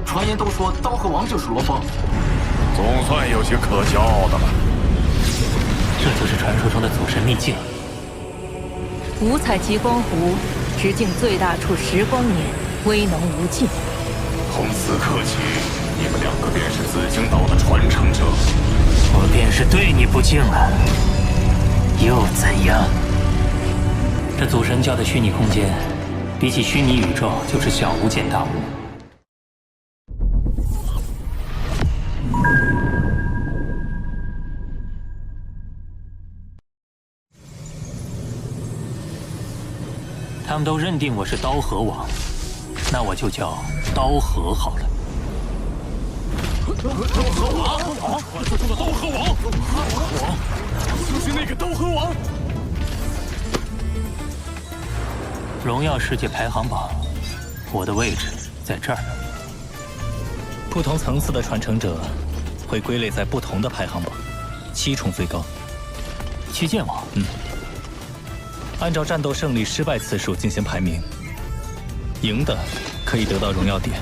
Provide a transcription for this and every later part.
传言都说刀河王就是罗峰，总算有些可骄傲的了。这就是传说中的祖神秘境。五彩极光湖，直径最大处10光年，威能无尽。从此刻起，你们两个便是紫荆岛的传承者。我便是对你不敬了，又怎样？这祖神教的虚拟空间，比起虚拟宇宙，就是小巫见大巫。他们都认定我是刀河王，那我就叫刀河好了。刀河王，传说中的刀河王，就是那个刀河王。荣耀世界排行榜，我的位置在这儿。不同层次的传承者会归类在不同的排行榜，7重最高。七剑王，按照战斗胜利失败次数进行排名，赢的可以得到荣耀点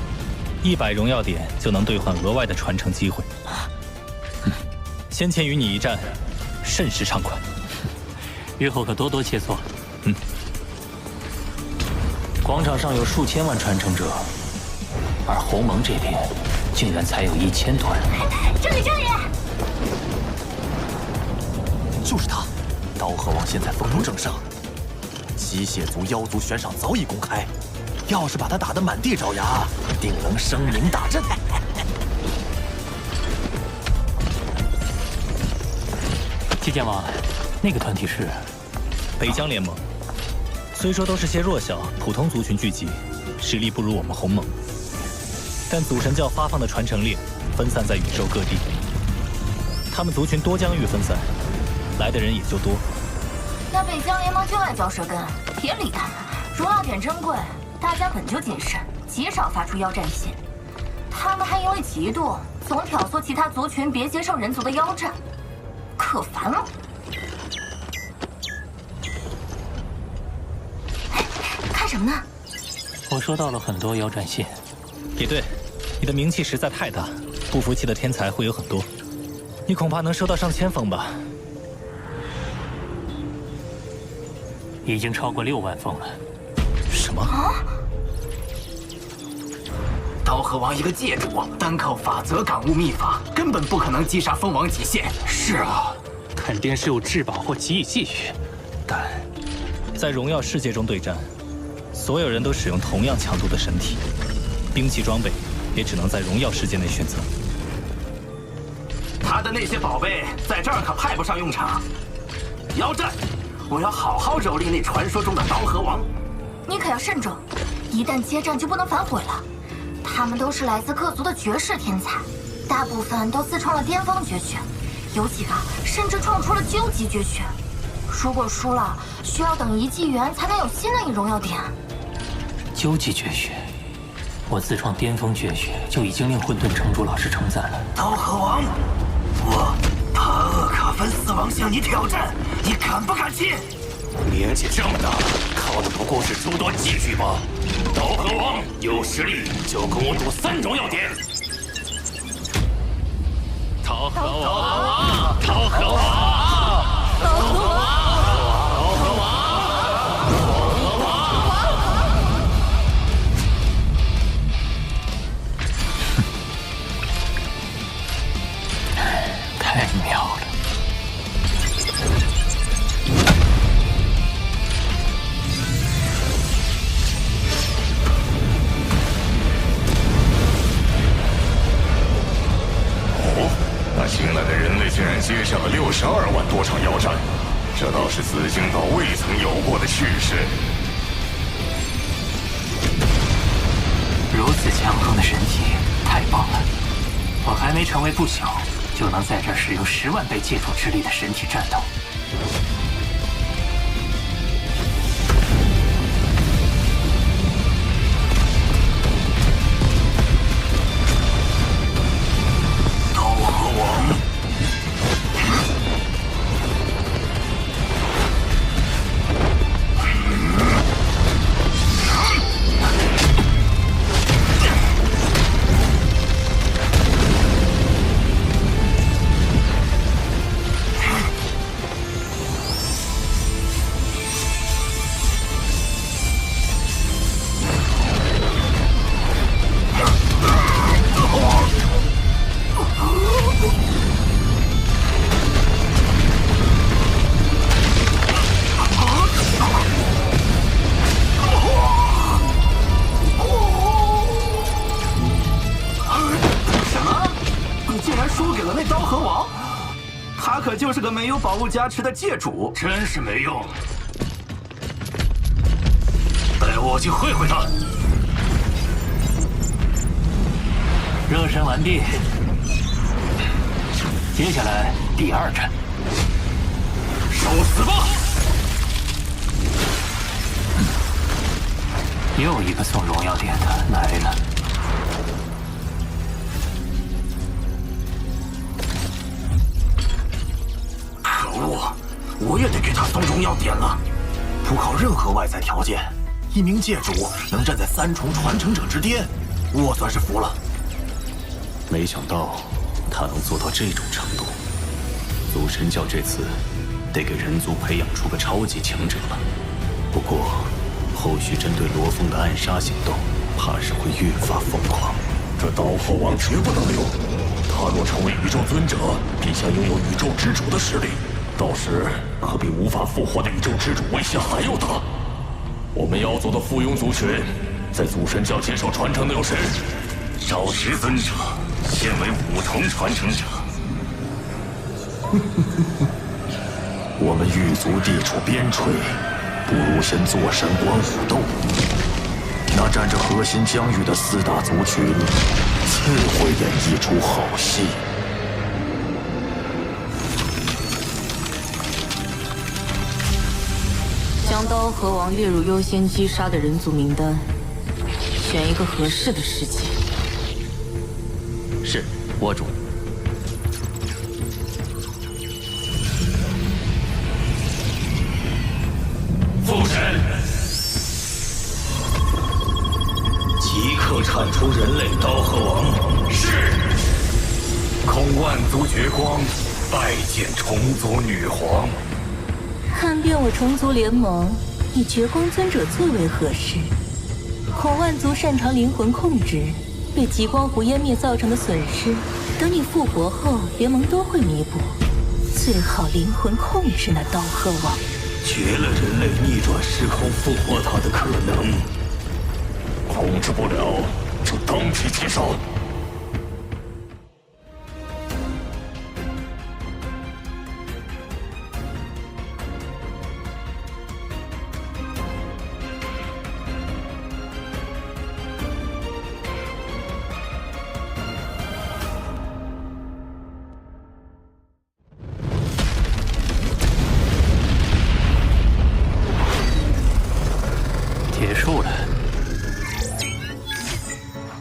，100荣耀点就能兑换额外的传承机会。先前与你一战，甚是畅快，日后可多多切磋。广场上有数千万传承者，而鸿蒙这边竟然才有1000多人。这里！就是他，刀河王现在风头正盛，机械族、妖族悬赏早已公开，要是把他打得满地找牙，定能声名大振。七剑王，那个团体是北疆联盟。虽说都是些弱小普通族群聚集，实力不如我们鸿蒙，但祖神教发放的传承令分散在宇宙各地，他们族群多疆域分散，来的人也就多。那北疆联盟就爱嚼舌根，别理他们。荣耀点珍贵，大家本就谨慎，极少发出妖战信。他们还因为嫉妒，总挑唆其他族群别接受人族的妖战，可烦了。看什么呢？我收到了很多妖战信。也对，你的名气实在太大，不服气的天才会有很多，你恐怕能收到上千封吧。已经超过6万封了。什么？刀河王一个界主，单靠法则感悟秘法，根本不可能击杀蜂王极限。是啊，肯定是有至宝或奇异器具，但在荣耀世界中对战，所有人都使用同样强度的神体，兵器装备也只能在荣耀世界内选择。他的那些宝贝在这儿可派不上用场。妖战，我要好好蹂躏那传说中的刀河王。你可要慎重，一旦接战就不能反悔了。他们都是来自各族的绝世天才，大部分都自创了巅峰绝学，有几个甚至创出了究极绝学。如果输了，需要等1纪元才能有新的1荣耀点。究极绝学，我自创巅峰绝学就已经令混沌城主老师称赞了。刀河王，我帕厄卡芬四王向你挑战，你敢不敢去？年纪这么大了，靠的不过是诸多器具吗？刀河王有实力就跟我赌3荣耀点。刀河王，刀河王。太妙了！哦，那新来的人类竟然接下了62万多场妖战，这倒是紫荆岛未曾有过的趣事。如此强横的神体，太棒了！我还没成为不朽，就能在这儿使用10万倍界主之力的神体战斗。刀河王，了那刀河王，他可就是个没有宝物加持的界主，真是没用。带我去会会他。热身完毕，接下来第2战，受死吧！又一个送荣耀点的来了。可恶，我也得给他送荣耀点了。不靠任何外在条件，一名界主能站在3重传承者之巅，我算是服了。没想到他能做到这种程度。祖神教这次得给人族培养出个超级强者了。不过，后续针对罗峰的暗杀行动，怕是会越发疯狂。这刀河王绝不能留，他若成为宇宙尊者，必将拥有宇宙之主的实力，到时可比无法复活的宇宙之主威胁还要大。我们妖族的附庸族群，在祖神教接受传承的有谁？少时尊者现为5重传承者。我们狱族地处边陲，不如先坐山观虎斗。那占着核心疆域的4大族群，自会演绎出好戏。将刀河王列入优先击杀的人族名单，选一个合适的时机。是，我主。父神，即刻铲除人类刀河王。是。空万族绝光，拜见虫族女皇。看遍我虫族联盟，以绝光尊者最为合适。孔万族擅长灵魂控制，被极光湖湮灭造成的损失，等你复活后，联盟都会弥补。最好灵魂控制那刀河王，绝了人类逆转时空复活他的可能。控制不了，就当即击杀。结束了。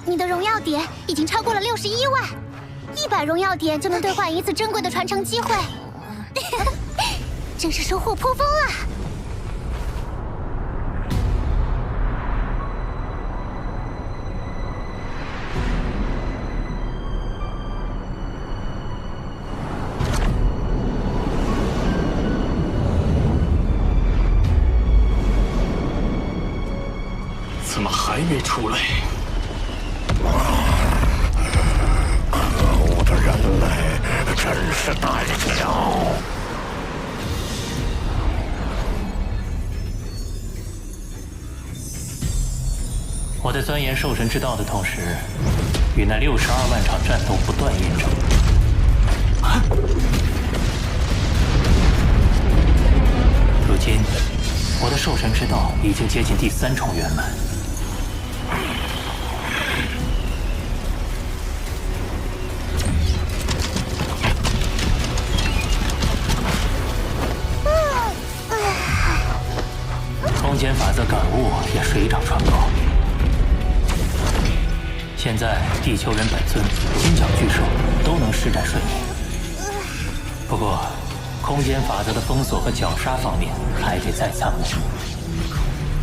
你的荣耀点已经超过了61万，100荣耀点就能兑换1次珍贵的传承机会，真是收获颇丰啊！怎么还没出来？可恶的人类，真是胆小！我在钻研兽神之道的同时，与那62万场战斗不断验证。如今，我的兽神之道已经接近第3重圆满。空间法则感悟也水涨船高。现在，地球人本尊、金角巨兽都能施展瞬移。不过，空间法则的封锁和绞杀方面还得再参谋。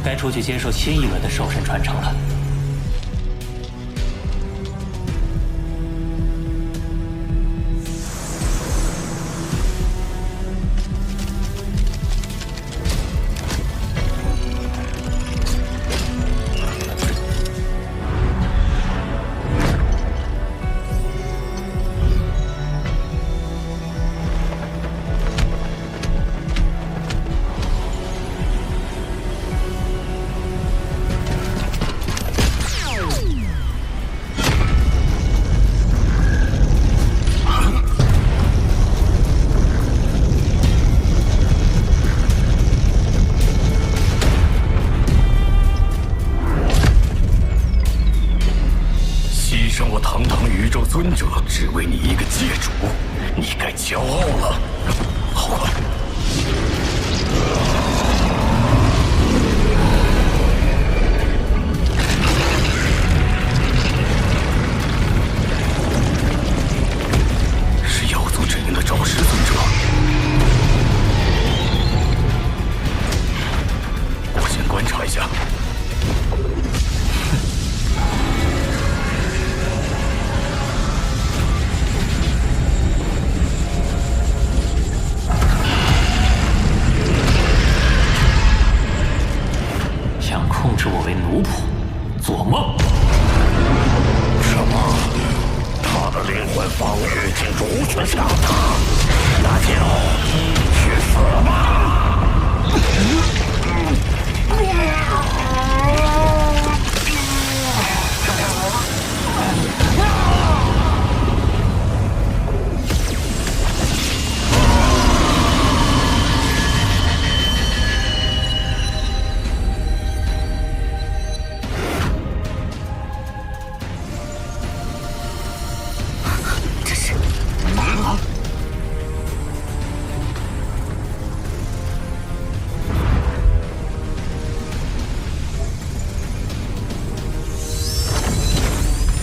该出去接受新一轮的兽神传承了。牲我堂堂宇宙尊者，只为你一个界主，你该骄傲了。好快！是妖族阵营的赵氏尊者。我先观察一下。想控制我为奴仆，做梦！什么？他的灵魂防御竟如此强大，那就去死吧！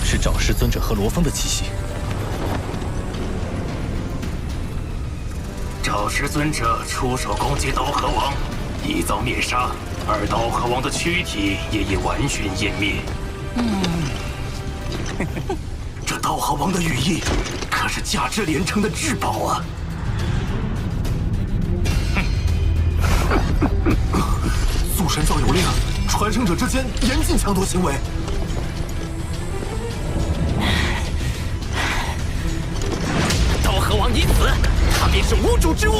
是找师尊者和罗峰的气息。找师尊者出手攻击刀河王，一遭灭杀，而刀河王的躯体也已完全湮灭。这刀河王的羽翼可是价值连城的至宝啊！祖神教有令，传承者之间严禁抢夺行为。刀河王已死，他便是无主之物。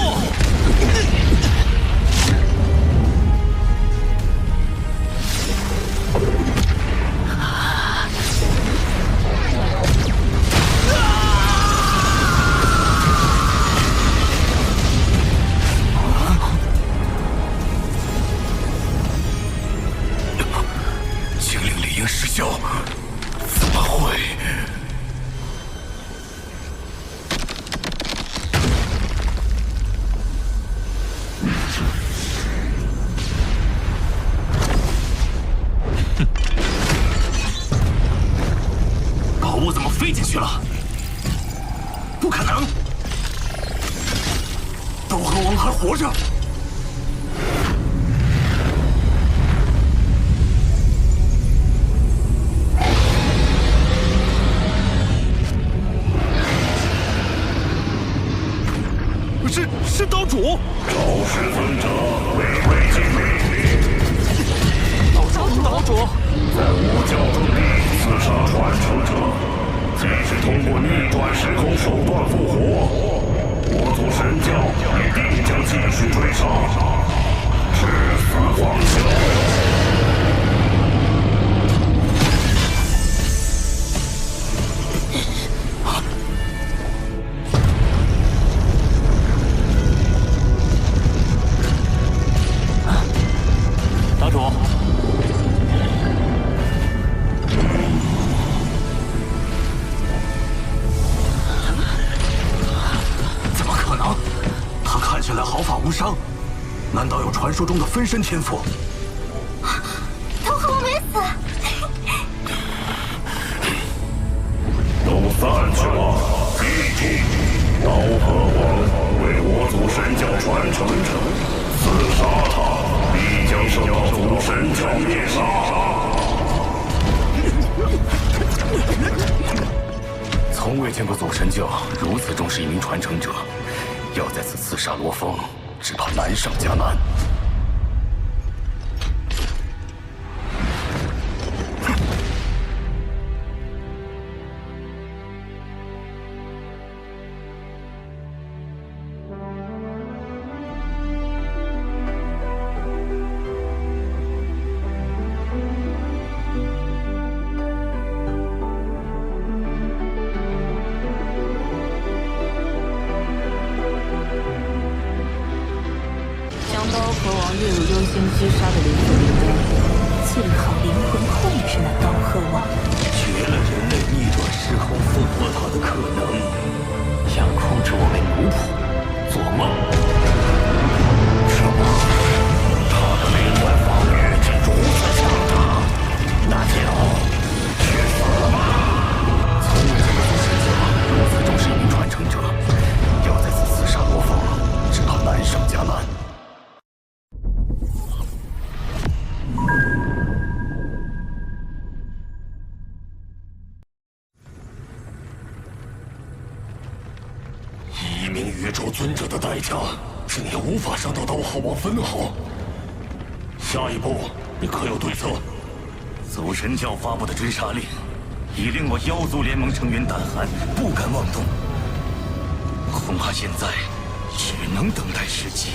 精灵理应失效，怎么会？宝物怎么飞进去了？不可能！刀河王还活着。是刀主。赵氏尊者未尽岛主，在我教中刺杀传承者，即使通过逆转时空手段复活，我族神教也定将继续追杀，至死方休。岛主，怎么可能？他看起来毫发无伤，难道有传说中的分身天赋？刀河王没死。都散去吧！记住，刀河王为我族神教传承者，刺杀他，必将受到族神教灭杀。从未见过祖神教如此重视一名传承者，要再次刺杀罗峰，只怕难上加难。将刀河宇宙尊者的代价，竟也无法伤到刀号王分毫。下一步，你可有对策？祖神教发布的追杀令，已令我妖族联盟成员胆寒，不敢妄动。恐怕现在只能等待时机。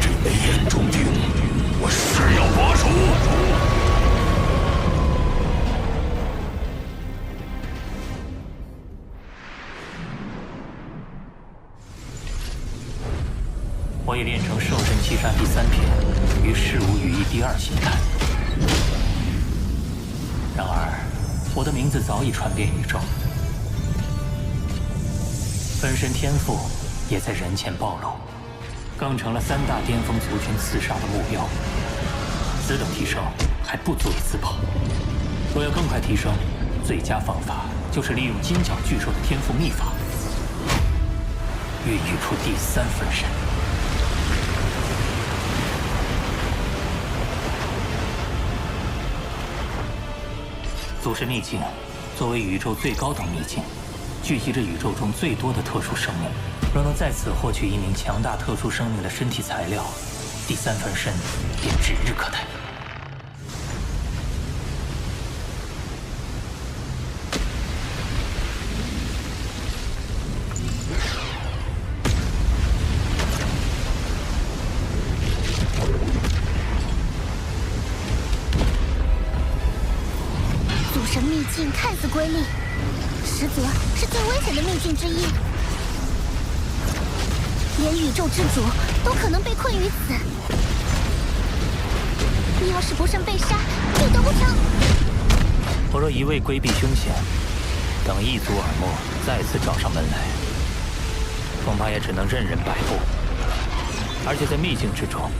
这枚眼中钉，我誓要拔除。我已练成兽神七杀第3篇与事无羽翼第2形态。然而，我的名字早已传遍宇宙，分身天赋也在人前暴露，更成了3大巅峰族群刺杀的目标。此等提升还不足以自保，若要更快提升，最佳方法就是利用金角巨兽的天赋秘法，孕育出第3分身。祖神秘境作为宇宙最高等秘境，聚集着宇宙中最多的特殊生命。若能在此获取一名强大特殊生命的身体材料，第3分身便指日可待。秘境看似瑰丽，实则是最危险的秘境之一，连宇宙之主都可能被困于此。你要是不慎被杀，必得不偿。我若一味规避凶险，等异族耳目再次找上门来，恐怕也只能任人摆布。而且在秘境之中，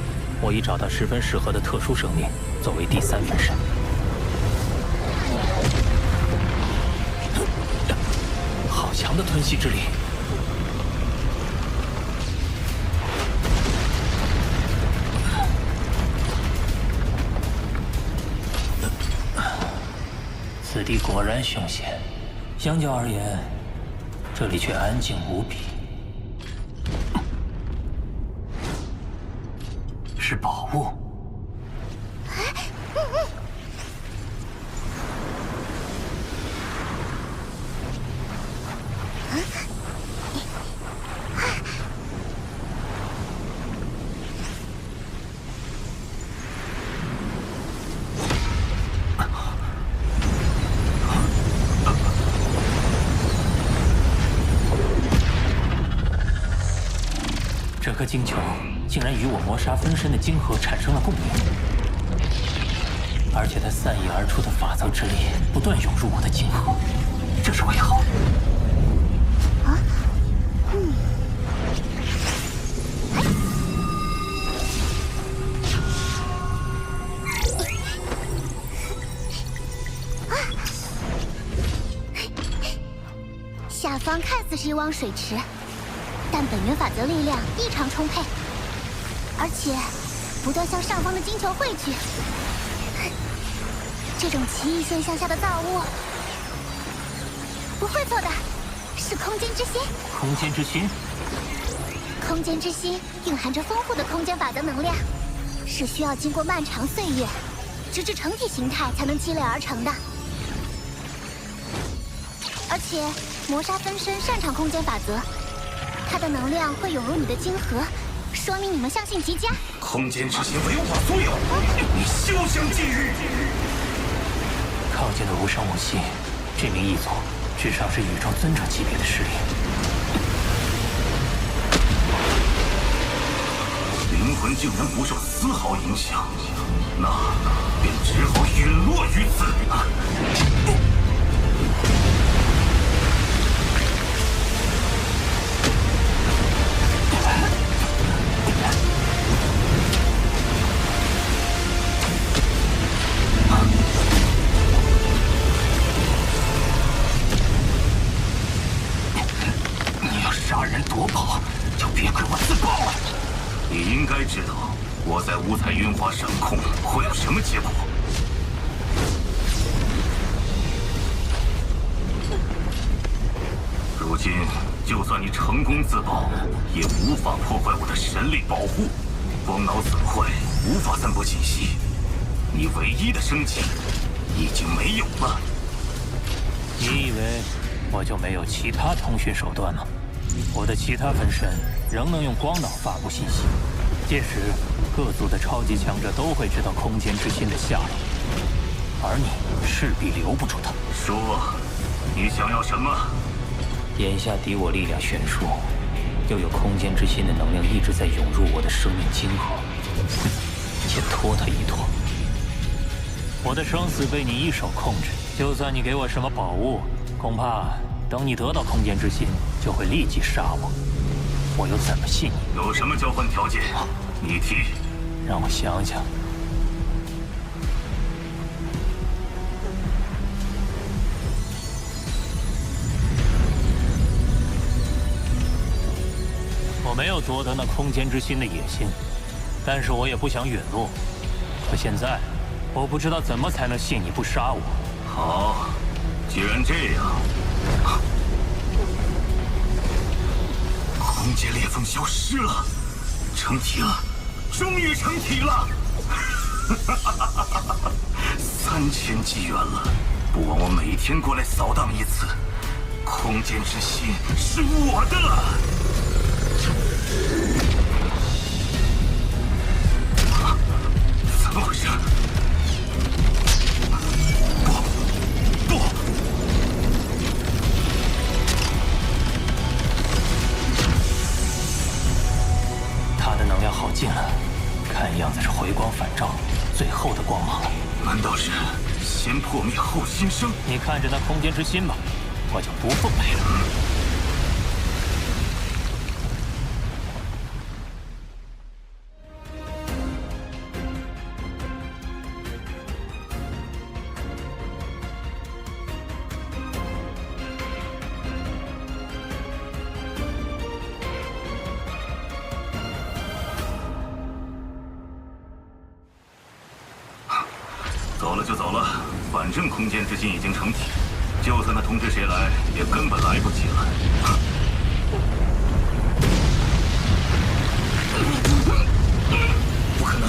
我已找到十分适合的特殊生命作为第3分身。好强的吞噬之力！此地果然凶险，相较而言，这里却安静无比。是宝物。这颗晶球竟然与我魔杀分身的晶核产生了共鸣，而且它散溢而出的法则之力不断涌入我的晶核，这是为何？下方看似是一汪水池，但本源法则力量异常充沛，而且不断向上方的晶球汇聚。这种奇异现象下的造物，不会错的，是空间之心。空间之心？空间之心蕴含着丰富的空间法则能量，是需要经过漫长岁月，直至成体形态才能积累而成的。而且魔杀分身擅长空间法则，它的能量会涌入你的晶核，说明你们相性极佳。空间之心为我所有，你休想觊觎！靠近的无声无息，这名异族至少是宇宙尊者级别的实力。灵魂竟然不受丝毫影响，那便只好陨落于此。杀人夺宝，就别怪我自爆了。你应该知道，我在五彩云华掌控会有什么结果。成功自爆，也无法破坏我的神力保护。光脑损坏，无法散播信息。你唯一的生机已经没有了。你以为我就没有其他通讯手段吗？我的其他分身仍能用光脑发布信息，届时各族的超级强者都会知道空间之心的下落，而你势必留不住他。说，你想要什么？眼下敌我力量悬殊，又有空间之心的能量一直在涌入我的生命金河，先拖他一拖。我的生死被你一手控制，就算你给我什么宝物，恐怕等你得到空间之心，就会立即杀我。我又怎么信你？有什么交换条件？你提。让我想想。我没有夺得那空间之心的野心，但是我也不想陨落。可现在，我不知道怎么才能信你不杀我。好，既然这样，空间裂缝消失了，成体了，终于成体了！3000纪元了，不枉我每天过来扫荡一次。空间之心是我的。怎么回事？不！他的能量耗尽了，看样子是回光返照，最后的光芒了。难道是先破灭后新生？你看着那空间之心吧，我就不奉陪了。走了就走了，反正空间之心已经成体，就算他通知谁来，也根本来不及了。不可能，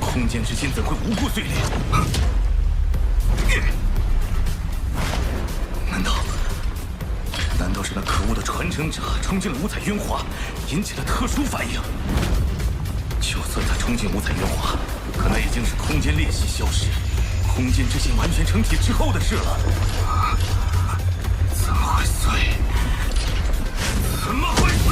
空间之心怎会无故碎裂？难道是那可恶的传承者冲进了五彩渊华，引起了特殊反应？就算他冲进五彩渊华，可那已经是空间裂隙消失。空间之心完全成体之后的事了，怎么会碎？怎么会碎？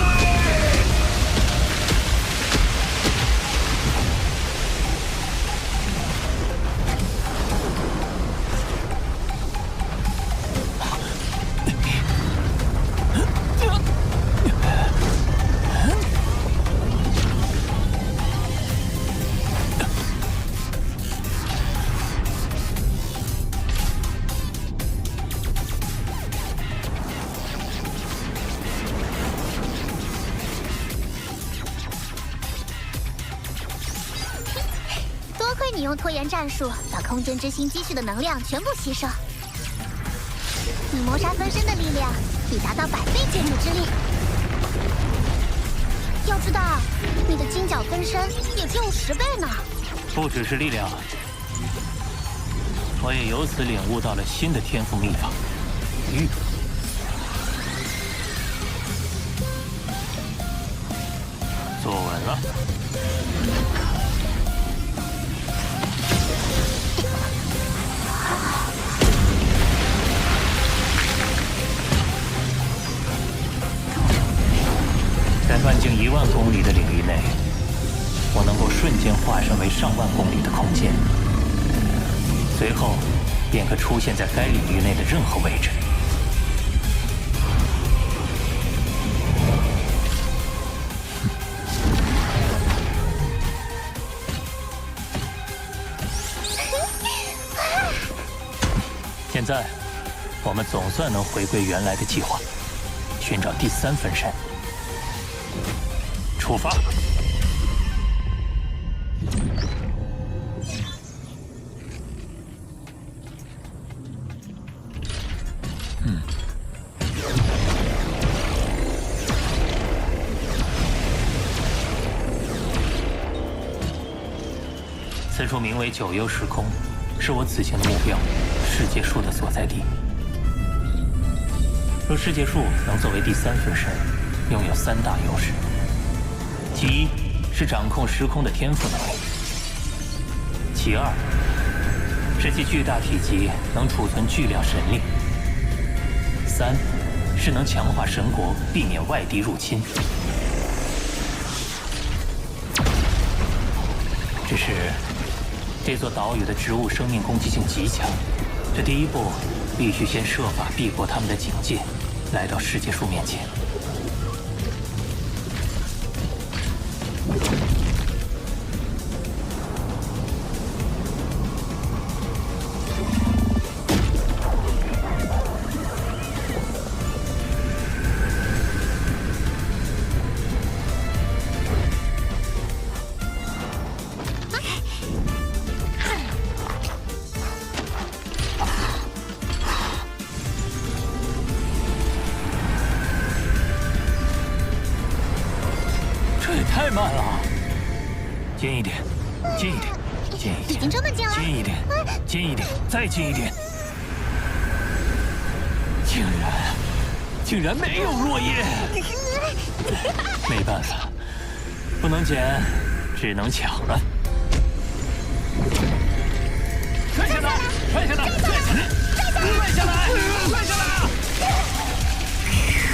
你用拖延战术把空间之心积蓄的能量全部吸收，你谋杀分身的力量已达到100倍建筑之力。要知道，你的金角分身也只有10倍呢。不只是力量，我也由此领悟到了新的天赋秘法——玉。坐稳了。在半径1万公里的领域内，我能够瞬间化身为上万公里的空间，随后便可出现在该领域内的任何位置。现在，我们总算能回归原来的计划，寻找第3分身。出发！处名为九幽时空，是我此行的目标，世界树的所在地。若世界树能作为第3分身，拥有3大优势：其一是掌控时空的天赋能力；其二是其巨大体积能储存巨量神力；三是能强化神国，避免外敌入侵。只是这座岛屿的植物生命攻击性极强，这第一步必须先设法避过他们的警戒，来到世界树面前。太慢了，近一点，近一点，近一点，已经这么近了，近一点，近一点，再近一点。竟然没有落叶，没办法，不能捡，只能抢了。摔下来，摔下来，摔下来，摔下来！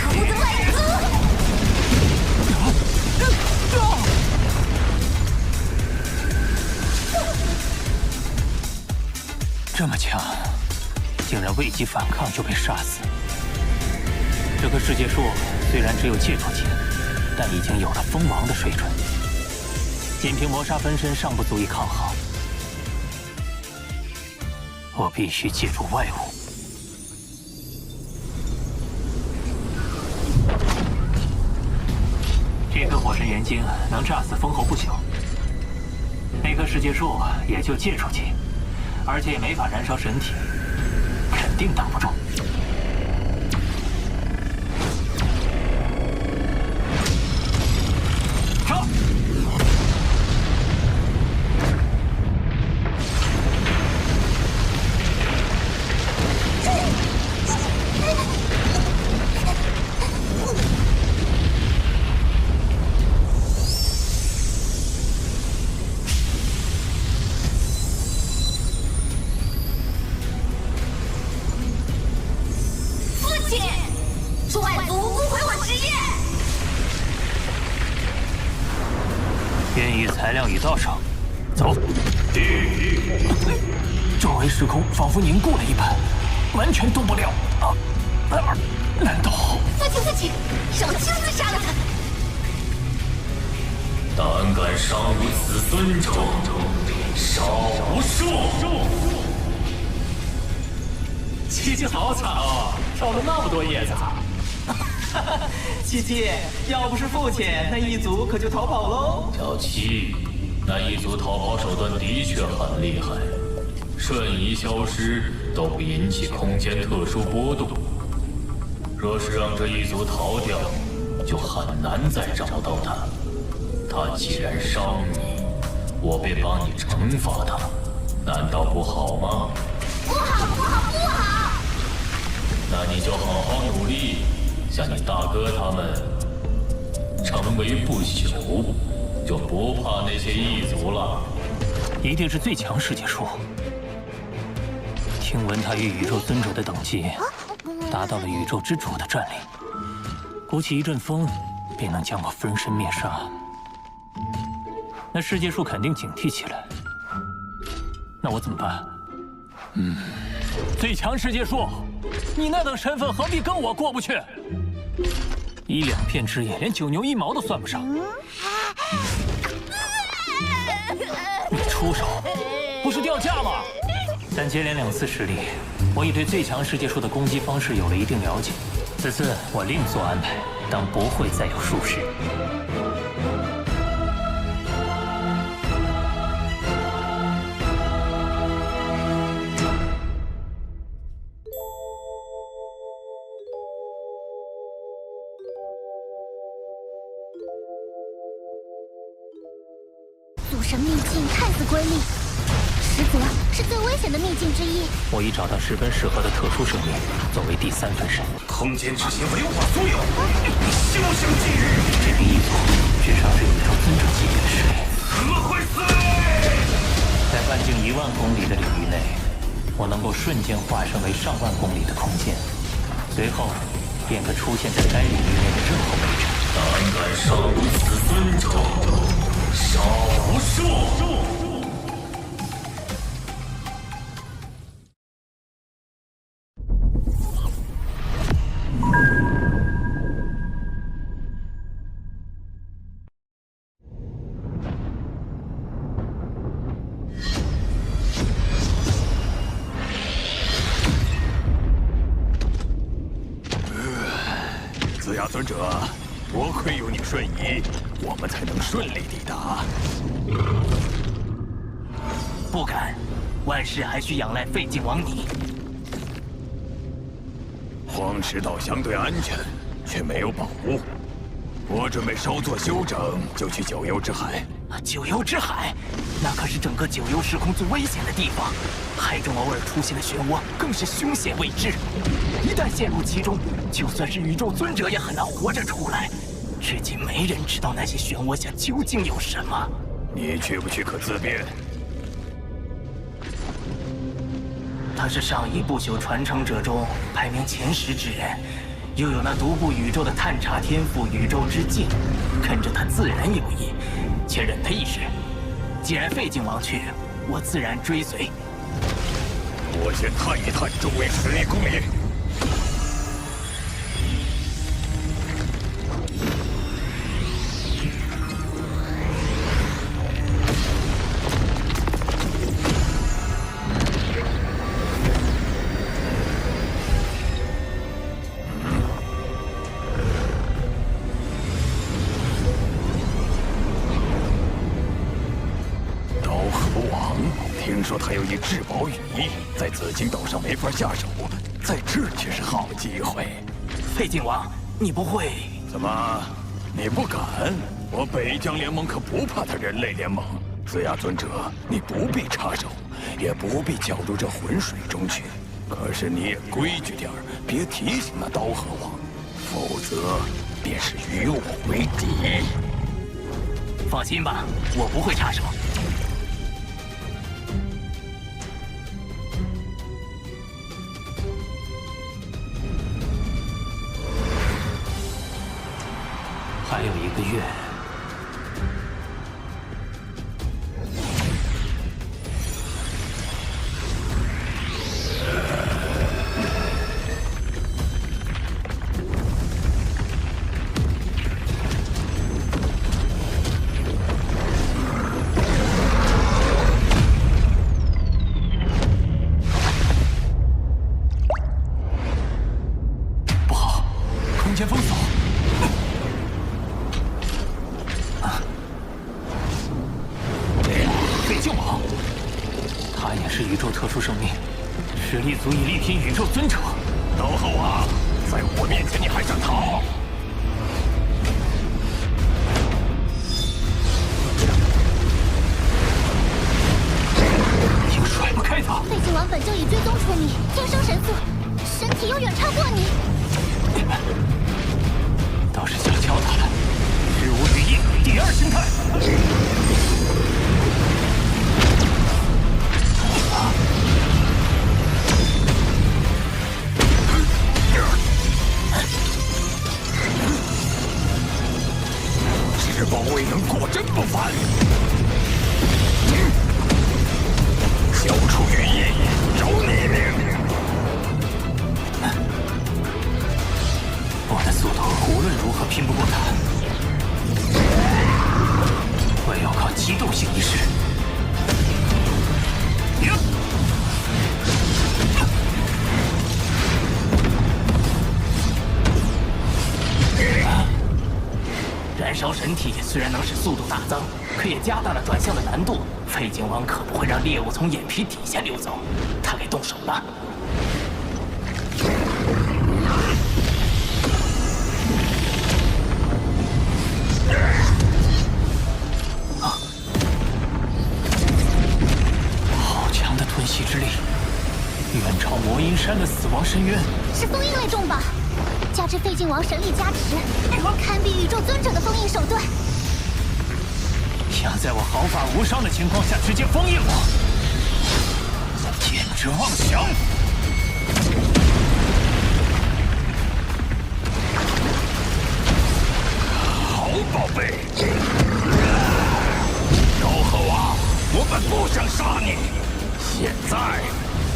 可恶的外族！这么强，竟然未及反抗就被杀死。这棵世界树虽然只有戒除级，但已经有了封王的水准，仅凭魔杀分身尚不足以抗衡。我必须借助外物。这颗火神元晶能炸死封侯不朽，那棵世界树也就戒除级。而且也没法燃烧神体，肯定挡不住。杀！材料已到手，走。周围时空仿佛凝固了一般，完全动不了。难道？父亲，让我亲自杀了他！胆敢伤我此尊者，杀无赦！七七好惨哦，烧了那么多叶子。七七，要不是父亲，那一族可就逃跑喽。小七，那一族逃跑手段的确很厉害，瞬移消失都不引起空间特殊波动。若是让这一族逃掉，就很难再找到他。他既然伤你，我便帮你惩罚他，难道不好吗？不好！那你就好好努力。像你大哥他们成为不朽，就不怕那些异族了。一定是最强世界树。听闻他与宇宙尊者的等级达到了宇宙之主的战力，鼓起一阵风便能将我分身灭杀。那世界树肯定警惕起来。那我怎么办？最强世界树，你那等身份何必跟我过不去？一两片枝叶，连九牛一毛都算不上。你出手，不是掉价吗？但接连2次失利，我已对最强世界树的攻击方式有了一定了解。此次我另做安排，当不会再有术士。祖神秘境看似瑰丽，实则是最危险的秘境之一。我已找到十分适合的特殊生命作为第3分身。空间之心为我所有，休想觊觎！这个一族至少是宇宙尊者级别的实力。何会死？在半径1万公里的领域内，我能够瞬间化身为上万公里的空间，随后便可出现在该领域内的任何位置。胆敢杀入此尊者，杀无赦！子牙尊者，多亏有你瞬移，我们才能顺利抵达。不敢，万事还需仰赖废镜王你。荒石岛相对安全，却没有宝物。我准备稍作休整，就去九幽之海。九幽之海，那可是整个九幽时空最危险的地方，海中偶尔出现的漩涡更是凶险未知。一旦陷入其中，就算是宇宙尊者也很难活着出来。至今没人知道那些漩涡下究竟有什么。你去不去可自便。他是上一不朽传承者中排名前10之人，又有那独步宇宙的探查天赋宇宙之境，跟着他自然有益。且忍他一时，既然废镜王去，我自然追随。我先探一探周围11公里。听说他有一至宝羽翼，在紫金岛上没法下手，在这儿却是好机会。废镜王，你不会？怎么，你不敢？我北疆联盟可不怕他人类联盟。子牙尊者，你不必插手，也不必搅入这浑水中去。可是你也规矩点儿，别提醒那刀河王，否则便是与我为敌。放心吧，我不会插手。还有1个月。不好，空间封锁。是宇宙特殊生命，实力足以力拼宇宙尊者。刀后王，在我面前你还想逃？又甩不开他。废镜王本就已追踪出你，天生神速，身体又远超过你。倒是想敲他了。日无羽翼第2形态。至宝未能果真不凡。交出羽翼，饶你命！我的速度无论如何拼不过他，我要靠机动性一试。燃烧神体虽然能使速度大增，可也加大了转向的难度。废镜王可不会让猎物从眼皮底下溜走，他给动手了。好远超魔音山的死亡深渊。是封印类重宝，加之废镜王神力加持，堪比宇宙尊者的封印手段。想在我毫发无伤的情况下直接封印我，简直妄想！好宝贝，刀河王，我本不想杀你，现在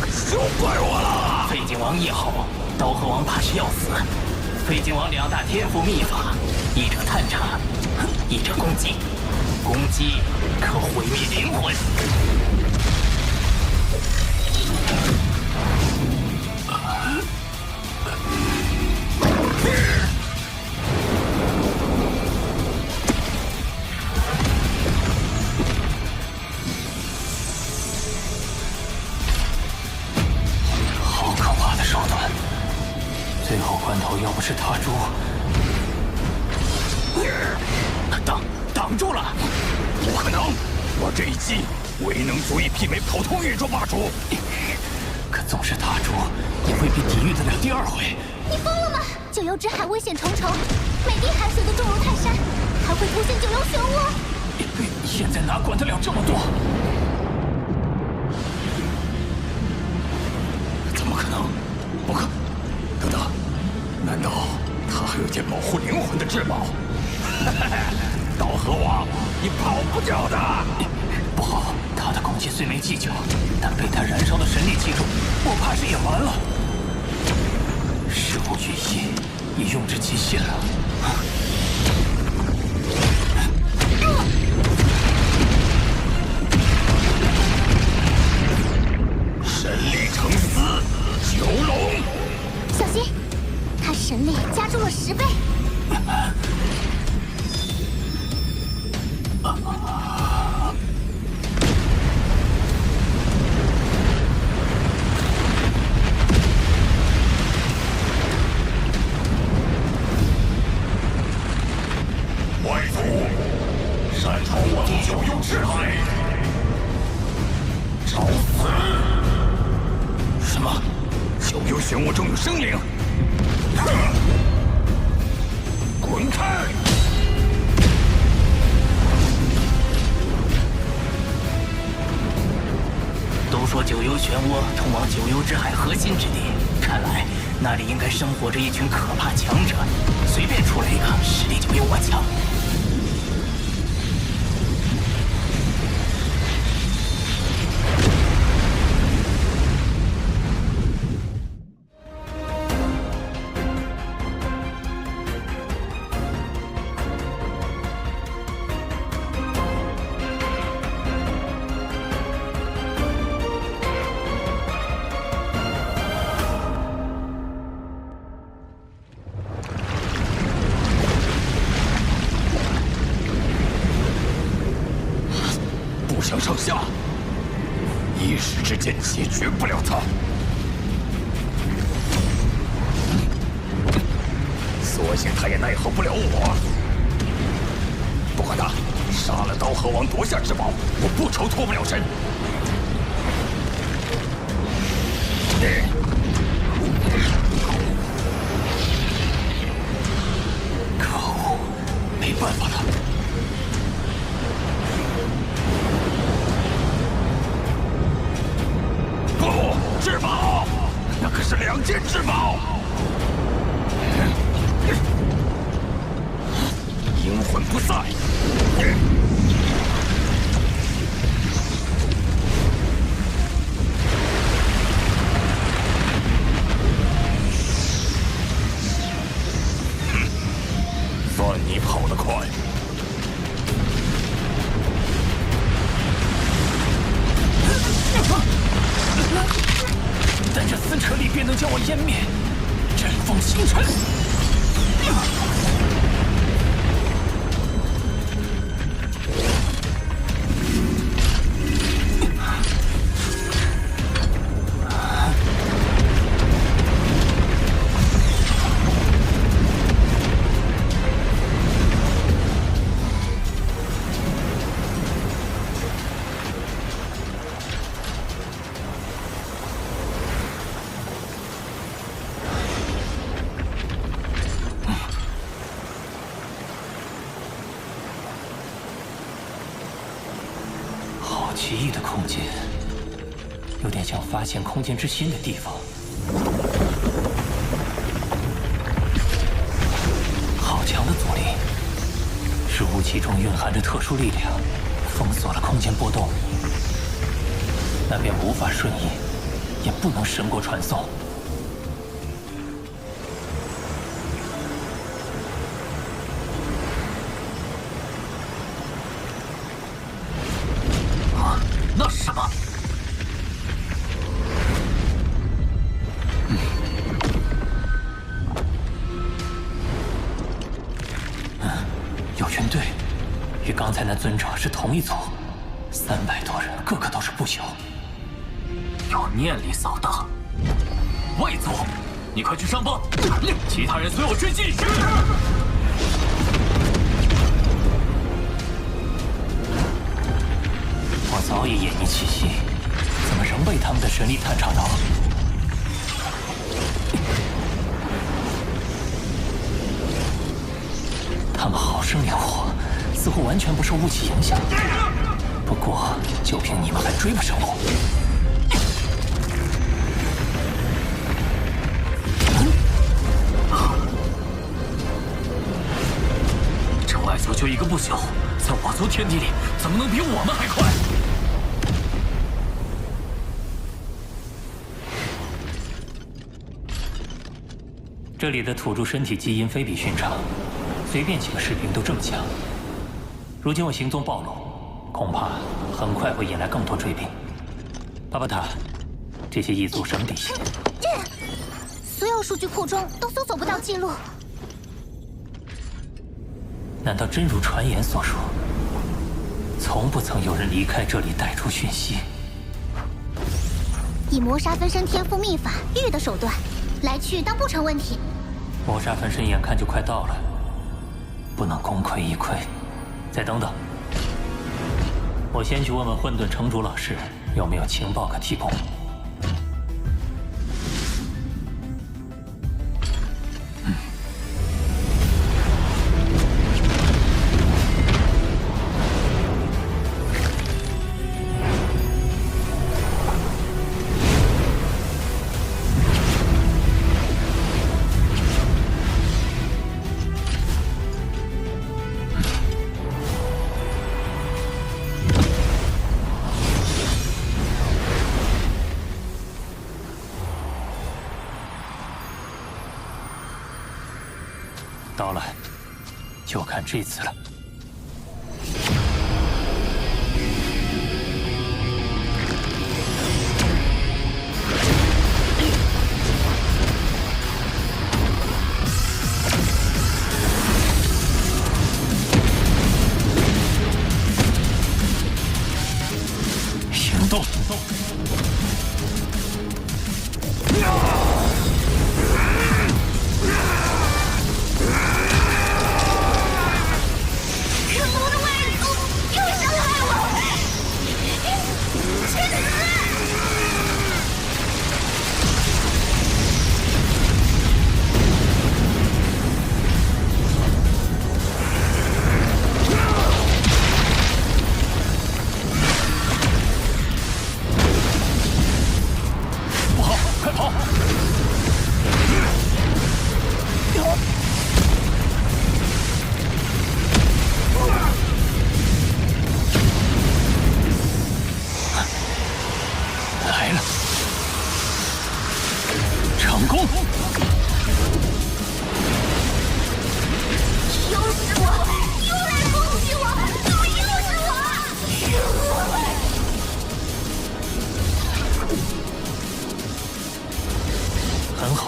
休怪我了。废镜王一吼，刀河王怕是要死。废镜王2大天赋秘法，一者探查，一者攻击。攻击可毁灭灵魂。好可怕的手段！最后关头，要不是塔主挡住了。不可能！我这一击未能足以媲美普通宇宙霸主。可纵是塔主，也未必抵御得了第2回。你疯了吗？九幽之海危险重重，每滴海水都重如泰山，还会出现九幽漩涡。现在哪管得了这么多？怎么可能？不可！等等，难道他还有件保护灵魂的至宝？刀河王，你跑不掉的！不好，他的攻击虽没技巧，但被他燃烧的神力击中，我怕是也完了。事无巨细，已用至极限了。神力成丝，九龙！小心，他神力加重了10倍。外族擅闯我族九幽之海，找死！什么？九幽漩涡中有生灵？哼！滚开！都说九幽漩涡通往九幽之海核心之地，看来那里应该生活着一群可怕强者，随便出来一个，实力就比我强。不相上下，一时之间解决不了他。所幸他也奈何不了我。不管他，杀了刀河王，夺下至宝，我不愁脱不了身。可恶，没办法了。不，至宝，那可是2件至宝。阴魂不散。算你跑得快。但这撕扯力便能将我湮灭，阵风星辰。奇异的空间，有点像发现空间之心的地方。好强的阻力，是雾气中蕴含着特殊力量，封锁了空间波动。那便无法瞬移，也不能神国传送。那是什么？有军队，与刚才那尊者是同一组，300多人，个个都是不朽。有念力扫荡，外族，你快去上报，其他人随我追击。我早已演绎气息，怎么仍被他们的神力探查到？他们好生灵活，似乎完全不受雾气影响。不过，就凭你们还追不上我。这外族就一个不朽，在我族天地里，怎么能比我们还快？这里的土著身体基因非比寻常，随便几个士兵都这么强。如今我行踪暴露，恐怕很快会引来更多追兵。巴巴塔，这些异族什么底细？所有数据库中都搜索不到记录。难道真如传言所说，从不曾有人离开这里带出讯息？以魔杀分身天赋秘法玉的手段，来去倒不成问题。谋杀分身眼看就快到了，不能功亏一篑。再等等，我先去问问混沌城主老师有没有情报可提供。到了，就看这次了。行动！来了，成功！又是我，又来攻击我，怎么又是我？很好，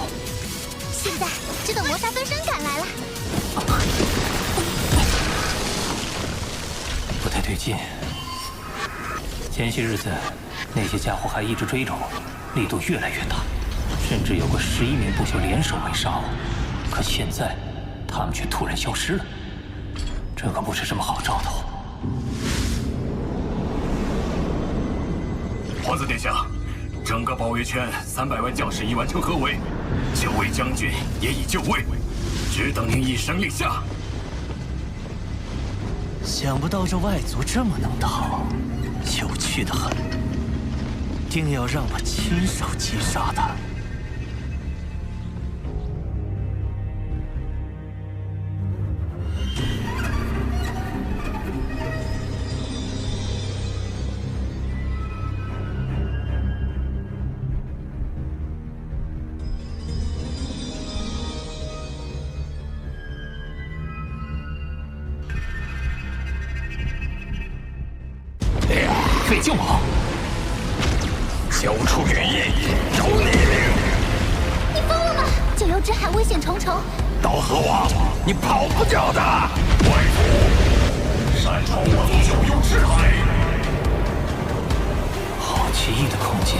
现在只等魔杀分身赶来了。不太对劲。前些日子，那些家伙还一直追着我，力度越来越大，甚至有过11名不朽联手围杀我。可现在，他们却突然消失了，这可不是什么好兆头。皇子殿下，整个包围圈300万将士已完成合围，9位将军也已就位，只等您一声令下。想不到这外族这么能逃，有趣的很，定要让我亲手击杀他。废旧王，交出羽翼，有你令！你疯了吗？九幽之海危险重重，刀河王，你跑不掉的！外族，擅闯我族九幽之海，好奇异的空间，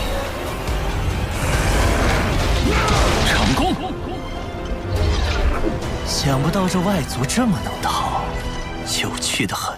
成功！想不到这外族这么能逃，有趣的很。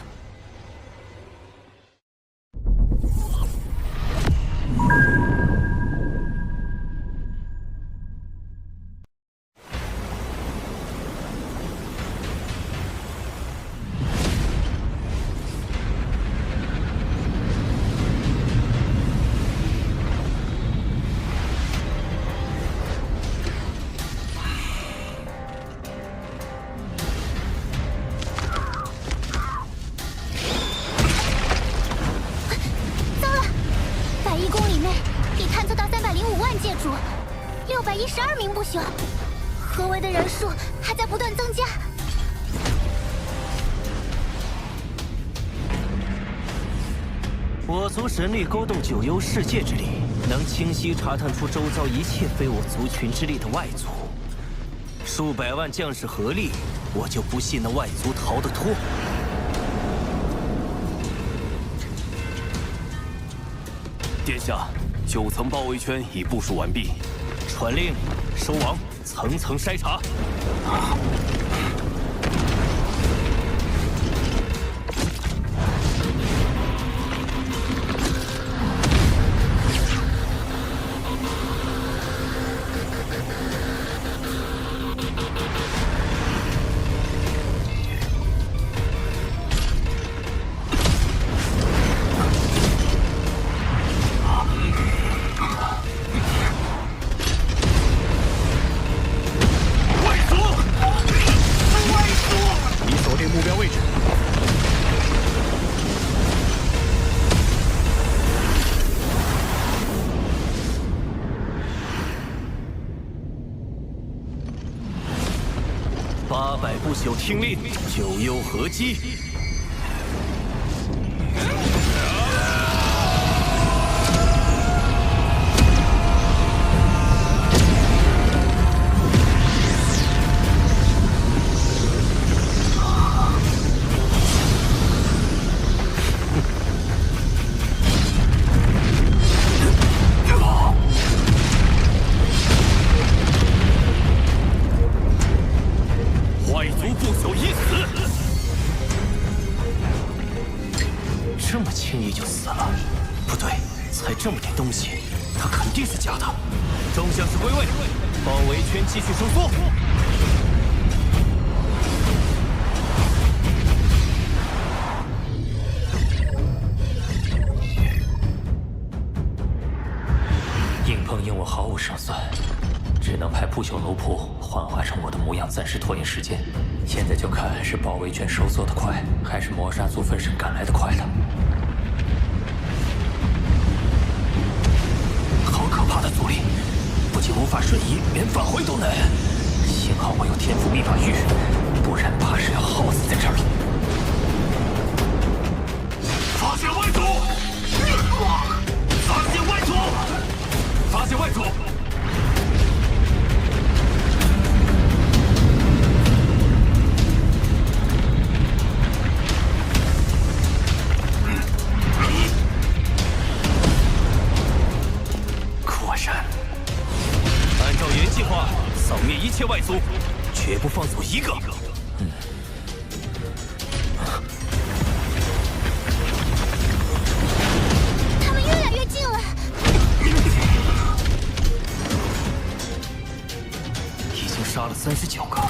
612名不朽，合围的人数还在不断增加。我族神力勾动九幽世界之力，能清晰查探出周遭一切非我族群之力的外族。数百万将士合力，我就不信那外族逃得脱。殿下，9层包围圈已部署完毕。传令，收网，层层筛查。800不朽听令，九幽合击。这么轻易就死了？不对，才这么点东西，他肯定是假的。众将士归位，包围圈继续收缩。硬碰硬我毫无胜算，只能派不朽楼仆幻化成我的模样，暂时拖延时间。现在就看是包围圈收缩的快，还是魔杀族分身赶来的快了。好可怕的阻力，不仅无法瞬移，连返回都难。幸好我有天赋秘法玉，不然怕是要耗死在这里。发现外族！发现外族！发现外族！果然，按照原计划，扫灭一切外族，绝不放走一个。他们越来越近了。已经杀了39个，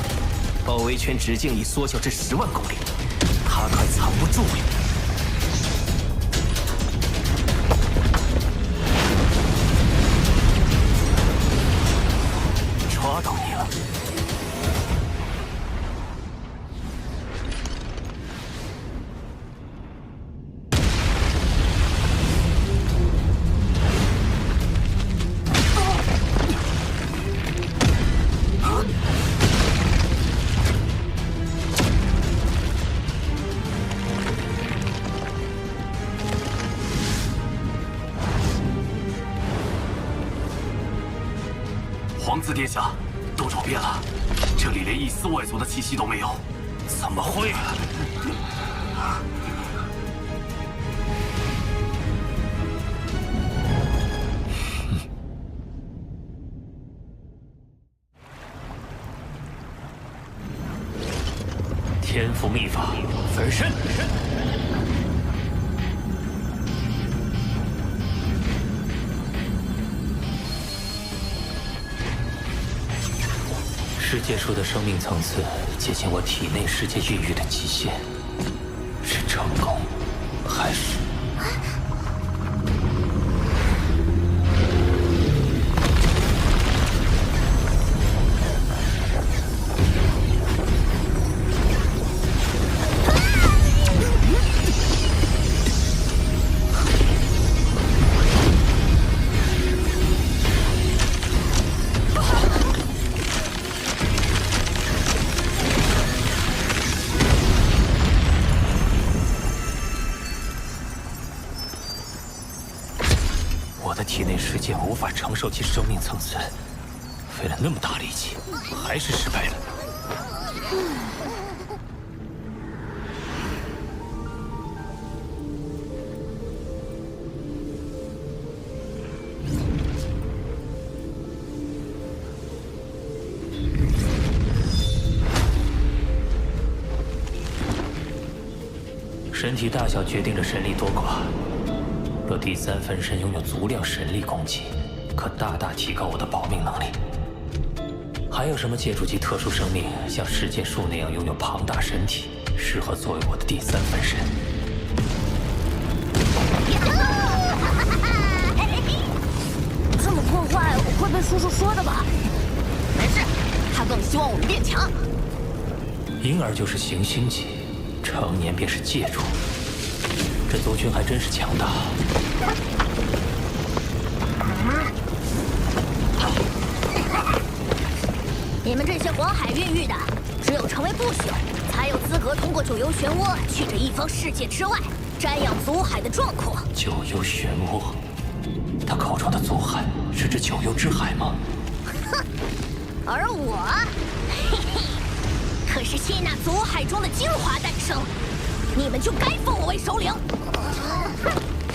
包围圈直径已缩小至10万公里，他快藏不住了。了。皇子殿下，都找遍了，这里连一丝外族的气息都没有。怎么会？天赋秘法，分身。世界树的生命层次接近我体内世界孕育的极限，是成功，还是？体内世界无法承受其生命层次，费了那么大力气，还是失败了。身体大小决定着神力多寡。若第三分身拥有足量神力攻击，可大大提高我的保命能力。还有什么借助其特殊生命，像世界树那样拥有庞大身体，适合作为我的第三分身？这么破坏会被叔叔说的吧？没事，他更希望我们变强。婴儿就是行星级，成年便是界主。这族群还真是强大。你们这些黄海孕育的，只有成为不朽，才有资格通过九幽漩涡去这一方世界之外瞻仰祖海的壮阔。九幽漩涡，他口中的祖海是指九幽之海吗？哼，而我，嘿嘿，可是吸纳祖海中的精华诞生，你们就该封我为首领。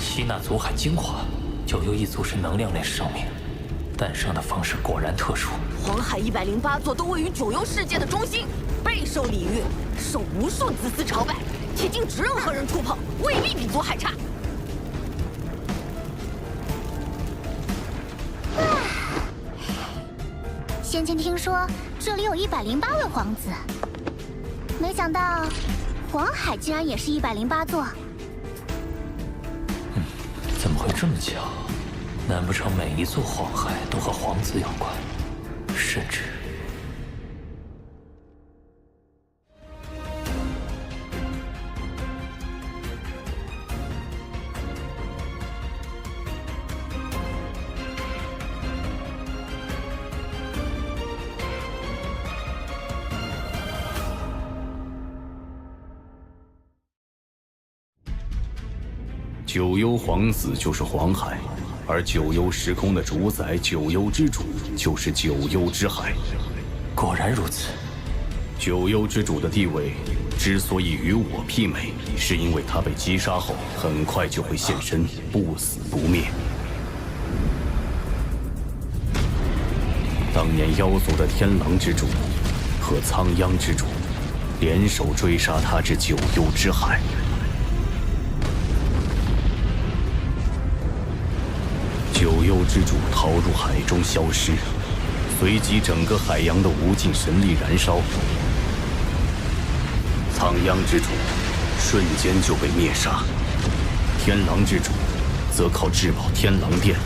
吸纳祖海精华，九幽一族是能量类生命，诞生的方式果然特殊。黄海108座都位于九幽世界的中心，备受礼遇，受无数子嗣朝拜，且禁止任何人触碰，未必比祖海差。先前听说这里有108位皇子，没想到黄海竟然也是108座。怎么会这么巧？难不成每一座黄海都和皇子有关？甚至……九幽皇子就是黄海，而九幽时空的主宰九幽之主就是九幽之海。果然如此。九幽之主的地位之所以与我媲美，是因为他被击杀后很快就会现身，不死不灭。当年妖族的天狼之主和苍央之主联手追杀他至九幽之海。九幽之主逃入海中消失，随即整个海洋的无尽神力燃烧，苍央之主瞬间就被灭杀，天狼之主则靠至宝天狼殿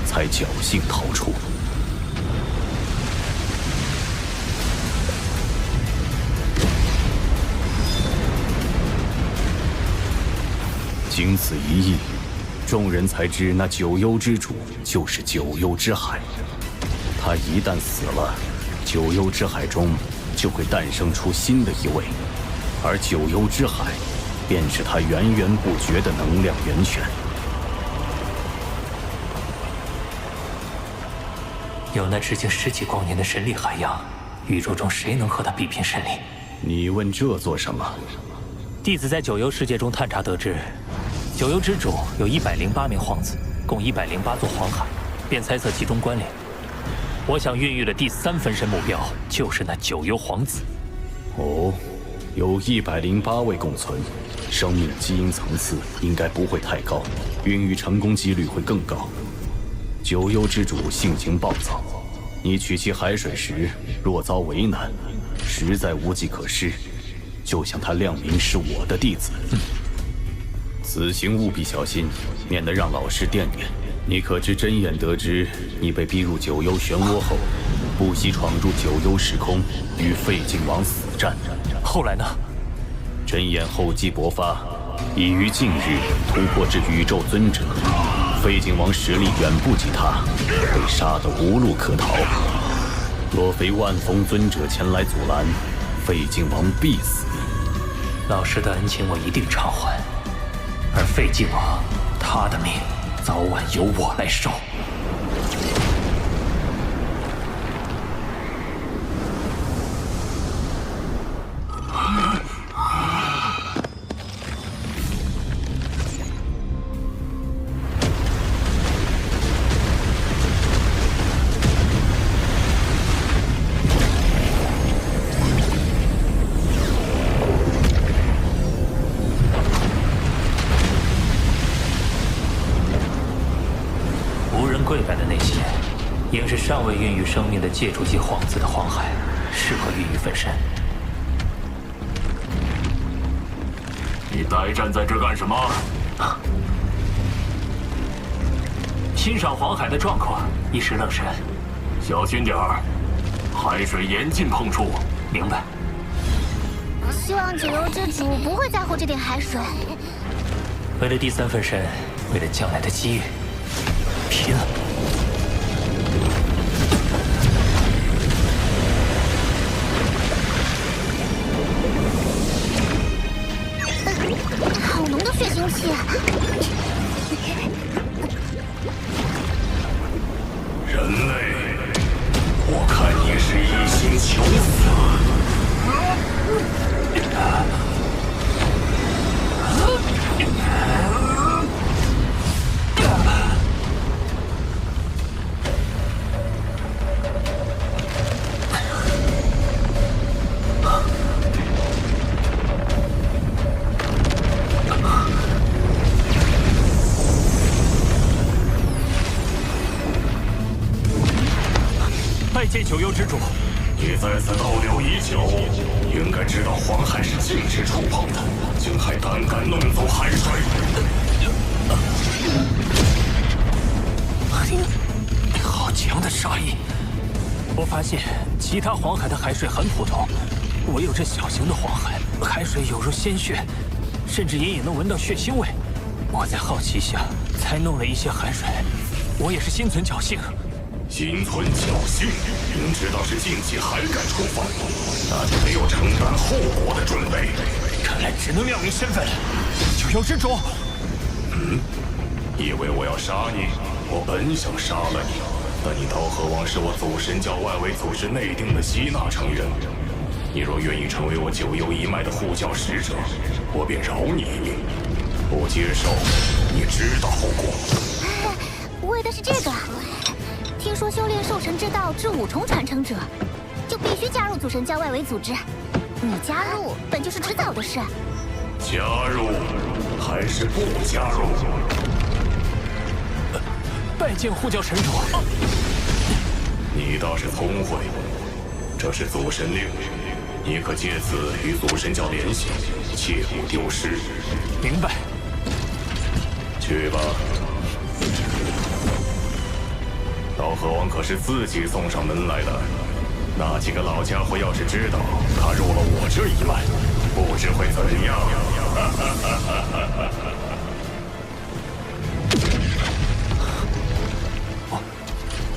才侥幸逃出。经此一役，众人才知那九幽之主就是九幽之海。他一旦死了，九幽之海中就会诞生出新的一位，而九幽之海便是他源源不绝的能量源泉。有那直径10几光年的神力海洋，宇宙中谁能和他比拼神力？你问这做什么？弟子在九幽世界中探查得知，九幽之主有108名皇子，共108座黄海，便猜测其中关联。我想孕育的第3分身目标就是那九幽皇子。哦，有108位共存，生命基因层次应该不会太高，孕育成功几率会更高。九幽之主性情暴躁，你取其海水时若遭为难，实在无计可施，就向他亮明是我的弟子。此行务必小心，免得让老师惦念。你可知真眼得知你被逼入九幽漩涡后，不惜闯入九幽时空，与废晋王死战。后来呢？真眼厚积薄发，已于近日突破至宇宙尊者。废晋王实力远不及他，被杀得无路可逃。若非万峰尊者前来阻拦，废晋王必死。老师的恩情我一定偿还，而废晋王他的命早晚由我来受。跪拜的那些，应是尚未孕育生命的借助级皇子的黄海，适合孕育分身。你呆站在这干什么？欣赏黄海的壮阔，一时愣神。小心点儿，海水严禁碰触。明白。希望九幽之主不会在乎这点海水。为了第3分身，为了将来的机遇，拼了！好浓的血腥气！人类，我看你是一心求死。拜见九幽之主。你在此逗留已久，应该知道黄海是禁止触碰的，竟还胆敢弄走海水！好强的杀意！我发现其他黄海的海水很普通，唯有这小型的黄海，海水有如鲜血，甚至隐隐能闻到血腥味。我在好奇下才弄了一些海水，我也是心存侥幸。心存侥幸，明知道是禁忌还敢触犯，那就得有承担后果的准备。看来只能亮明身份了，九幽之主。以为我要杀你？我本想杀了你，但你刀河王是我祖神教外围组织内定的吸纳成员。你若愿意成为我九幽一脉的护教使者，我便饶你一命；不接受，你知道后果。为的是这个。听说修炼兽神之道至5重传承者，就必须加入祖神教外围组织。你加入本就是迟早的事。加入还是不加入？拜见护教神主。你倒是聪慧，这是祖神令，你可借此与祖神教联系，切勿丢失。明白。去吧。刀河王可是自己送上门来的，那几个老家伙要是知道他入了我这一脉，不知会怎样。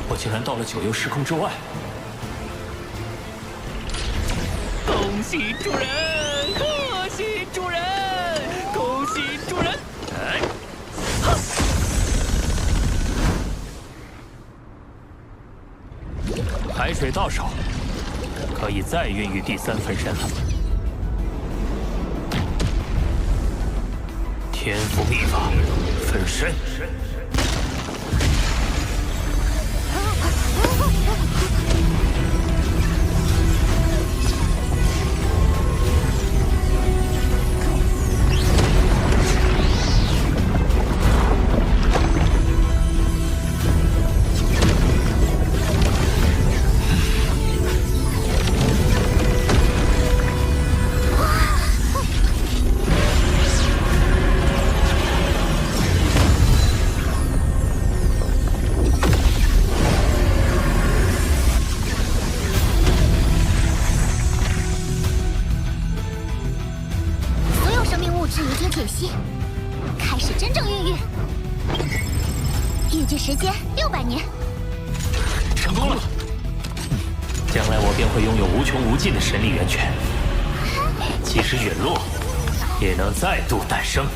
我竟然到了九幽时空之外。恭喜主人，贺喜主人，恭喜主人！哎，海水到手，可以再孕育第三分身了。天赋秘法，分身。开始真正孕育，预计时间600年。成功了！将来我便会拥有无穷无尽的神力源泉，即使陨落，也能再度诞生。